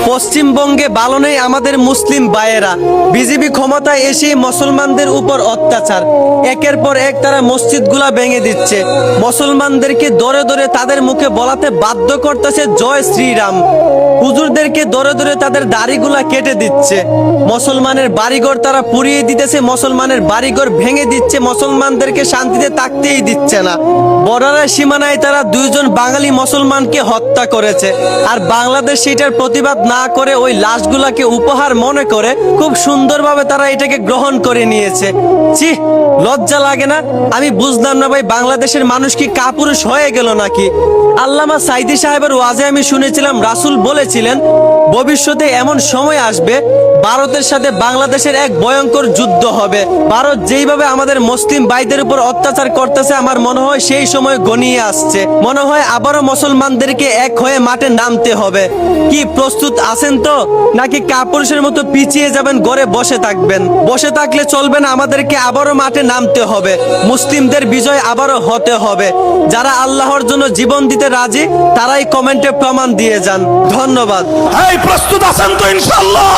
পশ্চিমবঙ্গে ভালো নেই আমাদের মুসলিম ভাইয়েরা। বিজেপি ক্ষমতায় এসে মুসলমানদের উপর অত্যাচার, একের পর এক তারা মসজিদগুলা ভেঙে দিচ্ছে, মুসলমানদেরকে ধরে ধরে তাদের মুখে বলাতে বাধ্য করতেছে জয় শ্রীরাম, হুজুরদেরকে ধরে ধরে তাদের দাড়িগুলা কেটে দিচ্ছে, মুসলমানের বাড়িঘর তারা পুড়িয়ে দিতেছে, মুসলমানের বাড়িঘর ভেঙে দিচ্ছে, মুসলমানদেরকে শান্তিতে থাকতেই দিচ্ছে না। বর্ডারের সীমানায় তারা 2 জন বাঙালি মুসলমানকে হত্যা করেছে, আর বাংলাদেশ সেটার প্রতিবাদ না করে ওই লাশগুলাকে উপহার মনে করে খুব সুন্দরভাবে তারা এটাকে গ্রহণ করে নিয়েছে। ছি, লজ্জা লাগে না? আমি বুঝলাম না ভাই, বাংলাদেশের মানুষ কি কাপুরুষ হয়ে গেল নাকি? আল্লামা সাইদি সাহেবের ওয়াজে আমি শুনেছিলাম রাসূল বলেছিলেন ভবিষ্যতে এমন সময় আসবে ভারতের সাথে বাংলাদেশের এক ভয়ঙ্কর যুদ্ধ হবে। ভারত যেইভাবে আমাদের মুসলিম ভাইদের উপর অত্যাচার করতেছে, আমার মনে হয় সেই সময় ঘনিয়ে আসছে। মনে হয় আবারও মুসলমানদেরকে এক হয়ে মাঠে নামতে হবে। কি প্রস্তুত আছেন তো, নাকি কাপুরুষের মতো পিছিয়ে যাবেন, ঘরে বসে থাকবেন? বসে থাকলে চলবে না, আমাদেরকে আবারও মাঠে নামতে হবে, মুসলিমদের বিজয় আবারও হতে হবে। যারা আল্লাহর জন্য জীবন দিতে রাজি তারাই কমেন্টে প্রমাণ দিয়ে যান। ধন্যবাদ। এই প্রস্তুত আছেন তো ইনশাআল্লাহ?